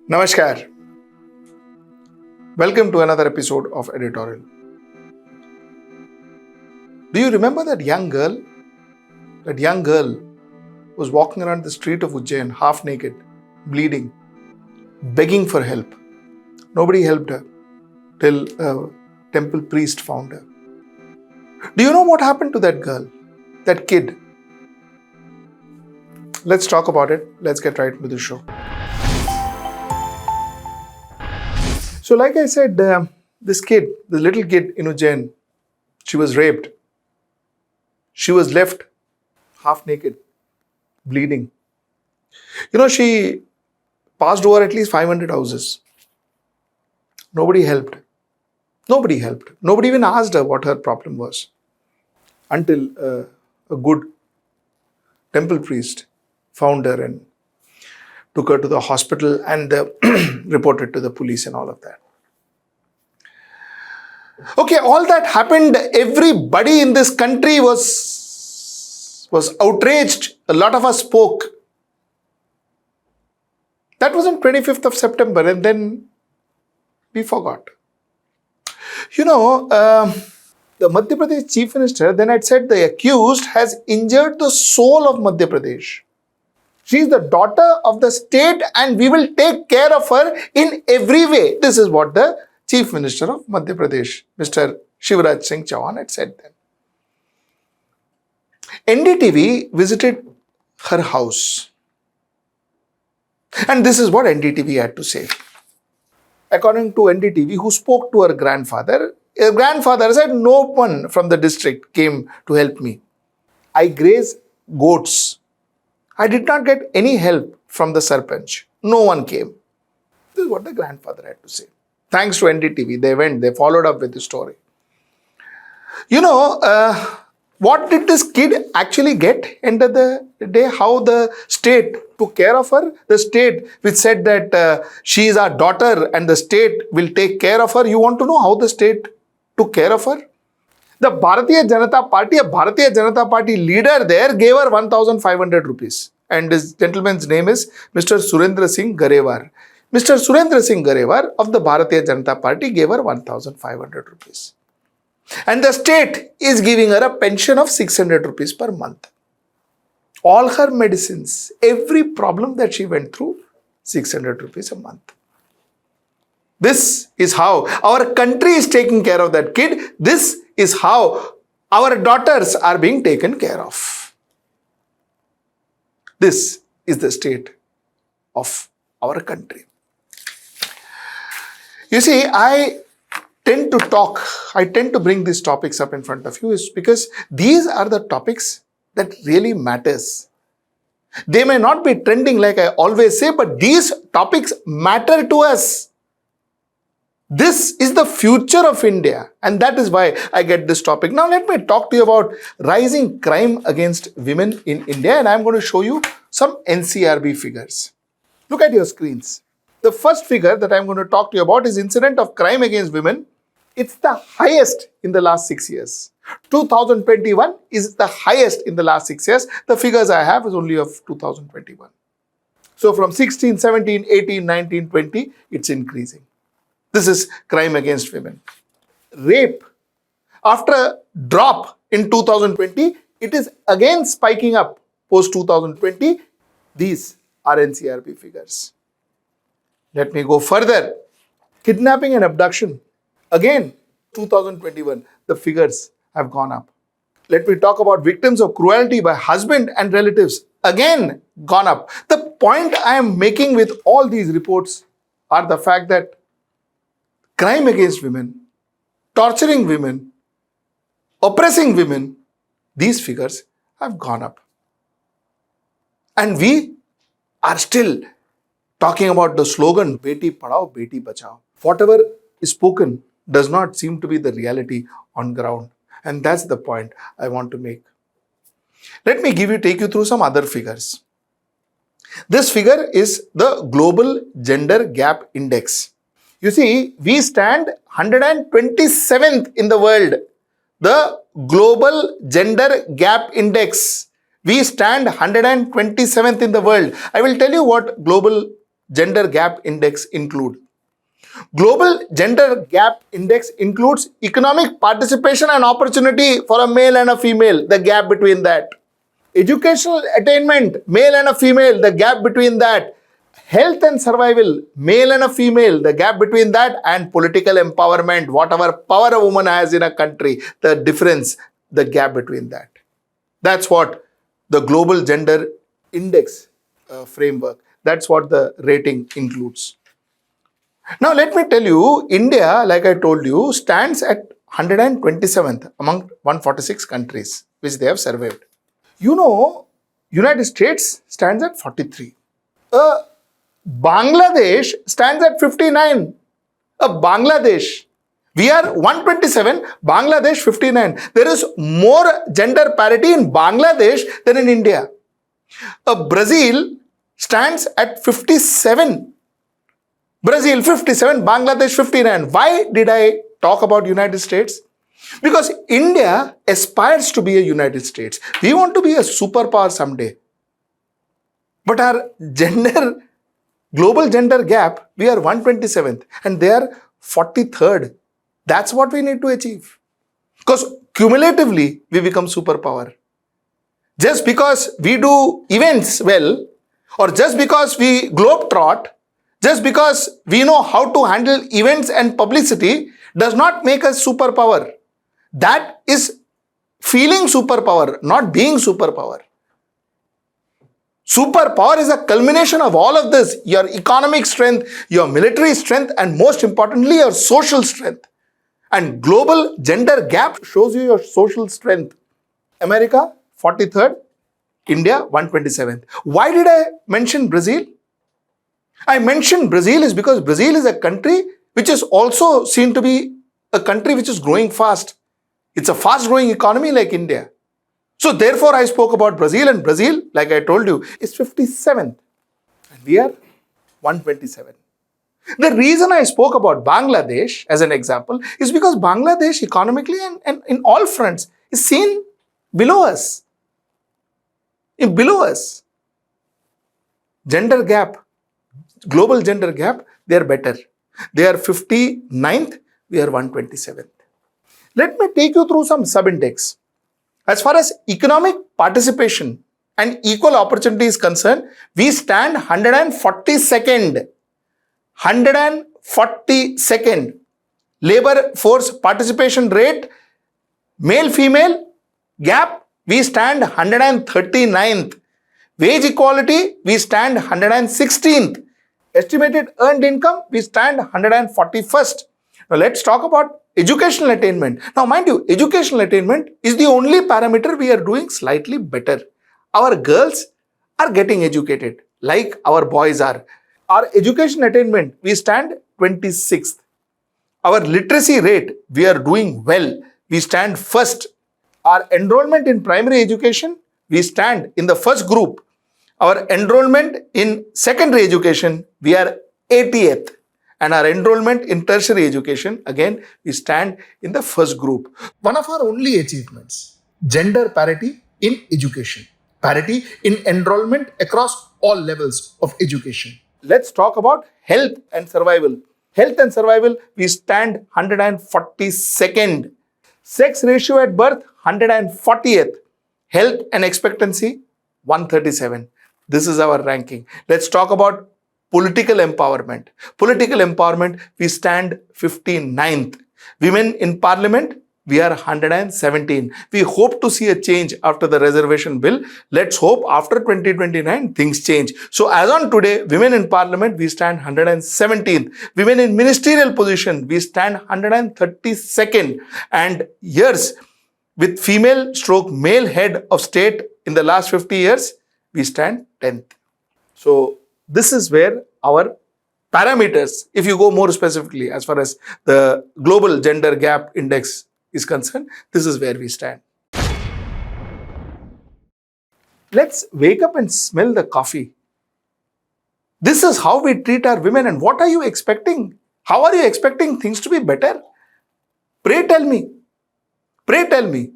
Namaskar. Welcome to another episode of Editorial. Do you remember that young girl? That young girl was walking around the street of Ujjain, half naked, bleeding, begging for help. Nobody helped her till a temple priest found her. Do you know what happened to that girl? That kid? Let's talk about it. Let's get right into the show. So like I said, this little kid in Ujjain, she was raped. She was left half naked, bleeding. She passed over at least 500 houses. Nobody helped. Nobody even asked her what her problem was. Until a good temple priest found her and took her to the hospital and reported to the police and all of that. Okay, all that happened. Everybody in this country was outraged. A lot of us spoke. That was on 25th of September and then we forgot. The Madhya Pradesh Chief Minister then had said the accused has injured the soul of Madhya Pradesh. She is the daughter of the state and we will take care of her in every way. This is what the Chief Minister of Madhya Pradesh, Mr. Shivraj Singh had said then. NDTV visited her house. And this is what NDTV had to say. According to NDTV, who spoke to her grandfather said, no one from the district came to help me. I graze goats. I did not get any help from the Sarpanch. No one came. This is what the grandfather had to say. Thanks to NDTV, they followed up with the story. What did this kid actually get end of the day? How the state took care of her? The state which said that she is our daughter and the state will take care of her. You want to know how the state took care of her? The Bharatiya Janata Party leader there gave her 1,500 rupees. And this gentleman's name is Mr. Surendra Singh Garewar. Mr. Surendra Singh Garewar of the Bharatiya Janata Party gave her 1,500 rupees. And the state is giving her a pension of 600 rupees per month. All her medicines, every problem that she went through, 600 rupees a month. This is how our country is taking care of that kid. This is how our daughters are being taken care of. This is the state of our country. You see, I tend to bring these topics up in front of you is because these are the topics that really matters. They may not be trending like I always say, but these topics matter to us. This is the future of India and that is why I get this topic. Now let me talk to you about rising crime against women in India and I'm going to show you some NCRB figures. Look at your screens. The first figure that I'm going to talk to you about is incident of crime against women. It's the highest in the last 6 years. 2021 is the highest in the last 6 years. The figures I have is only of 2021. So from 16, 17, 18, 19, 20, it's increasing. This is crime against women. Rape, after a drop in 2020, it is again spiking up post 2020. These are NCRB figures. Let me go further. Kidnapping and abduction. Again, 2021, the figures have gone up. Let me talk about victims of cruelty by husband and relatives. Again, gone up. The point I am making with all these reports are the fact that crime against women, torturing women, oppressing women, these figures have gone up. And we are still talking about the slogan, Beti Padhao, Beti Bachao. Whatever is spoken does not seem to be the reality on ground. And that's the point I want to make. Let me take you through some other figures. This figure is the Global Gender Gap Index. You see, we stand 127th in the world. The Global Gender Gap Index. We stand 127th in the world. I will tell you what Global Gender Gap Index include? Global Gender Gap Index includes economic participation and opportunity for a male and a female, the gap between that. Educational attainment, male and a female, the gap between that. Health and survival, male and a female, the gap between that. And political empowerment, whatever power a woman has in a country, the difference, the gap between that. That's what the Global Gender Index framework, that's what the rating includes. Now, let me tell you, India, like I told you, stands at 127th among 146 countries which they have surveyed. You know, United States stands at 43. Bangladesh stands at 59. Bangladesh. We are 127, Bangladesh 59. There is more gender parity in Bangladesh than in India. Brazil stands at 57. Brazil 57, Bangladesh 59. Why did I talk about United States? Because India aspires to be a United States. We want to be a superpower someday. But our global gender gap, we are 127th and they are 43rd. That's what we need to achieve. Because cumulatively, we become superpower. Just because we do events well, or just because we globetrot, just because we know how to handle events and publicity does not make us superpower. That is feeling superpower, not being superpower. Superpower is a culmination of all of this. Your economic strength, your military strength, and most importantly, your social strength. And global gender gap shows you your social strength. America, 43rd. India, 127th. Why did I mention Brazil? I mentioned Brazil is because Brazil is a country which is also seen to be a country which is growing fast. It's a fast growing economy like India. So therefore I spoke about Brazil, and Brazil, like I told you, is 57th. And we are 127. The reason I spoke about Bangladesh as an example is because Bangladesh economically and in all fronts is seen below us. Below us. Gender gap. Global gender gap, they are better. They are 59th, we are 127th. Let me take you through some sub-index. As far as economic participation and equal opportunity is concerned, we stand 142nd. 142nd. Labor force participation rate, male-female gap, we stand 139th. Wage equality, we stand 116th. Estimated earned income, we stand 141st. Now let's talk about educational attainment. Now mind you, educational attainment is the only parameter we are doing slightly better. Our girls are getting educated like our boys are. Our education attainment, we stand 26th. Our literacy rate, we are doing well. We stand first. Our enrollment in primary education, we stand in the first group. Our enrollment in secondary education, we are 80th. And our enrollment in tertiary education, again, we stand in the first group. One of our only achievements, gender parity in education. Parity in enrollment across all levels of education. Let's talk about health and survival. Health and survival, we stand 142nd. Sex ratio at birth, 140th. Health and expectancy, 137. This is our ranking. Let's talk about political empowerment. Political empowerment, we stand 59th. Women in parliament, we are 117. We hope to see a change after the reservation bill. Let's hope after 2029 things change. So as on today, women in parliament, we stand 117th. Women in ministerial position, we stand 132nd. And years with female stroke male head of state in the last 50 years, we stand 10th. So this is where our parameters, if you go more specifically as far as the global gender gap index is concerned, this is where we stand. Let's wake up and smell the coffee. This is how we treat our women. And what are you expecting? How are you expecting things to be better? Pray tell me. Pray tell me.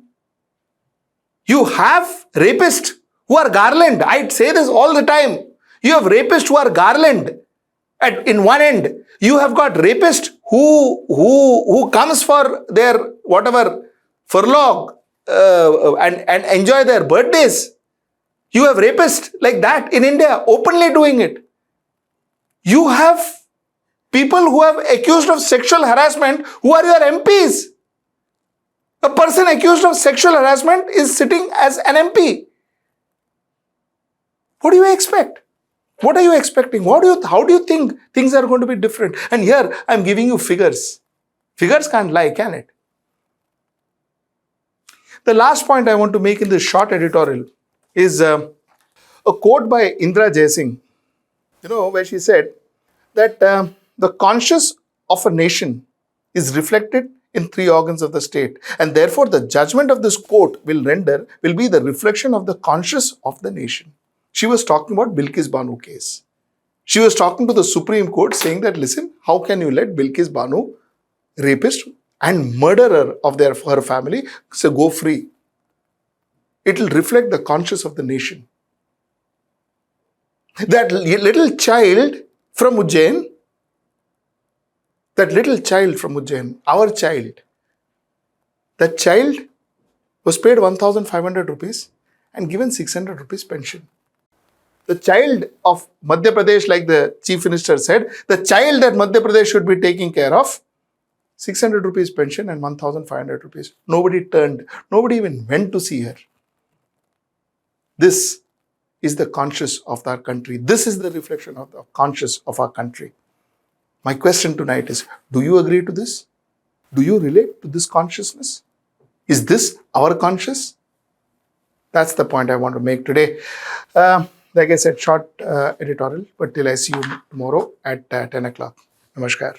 You have rapists who are garland. I say this all the time. You have rapists who are garland. In one end, you have got rapist who comes for their whatever furlough and enjoy their birthdays. You have rapists like that in India openly doing it. You have people who have accused of sexual harassment who are your MPs. A person accused of sexual harassment is sitting as an MP. What do you expect? What are you expecting? How do you think things are going to be different? And here I'm giving you figures. Figures can't lie, can it? The last point I want to make in this short editorial is a quote by Indra Jaising, where she said that the conscience of a nation is reflected in three organs of the state, and therefore the judgment of this court will be the reflection of the conscience of the nation. She was talking about Bilkis Banu case. She was talking to the Supreme Court saying that, listen, how can you let Bilkis Banu, rapist and murderer of her family, go free? It will reflect the conscience of the nation. That little child from Ujjain, our child, that child was paid 1,500 rupees and given 600 rupees pension. The child of Madhya Pradesh, like the Chief Minister said, the child that Madhya Pradesh should be taking care of, 600 rupees pension and 1,500 rupees. Nobody even went to see her. This is the conscience of our country. This is the reflection of the conscience of our country. My question tonight is, do you agree to this? Do you relate to this consciousness? Is this our conscience? That's the point I want to make today. Like I said, short editorial, but till I see you tomorrow at 10 o'clock. Namaskar.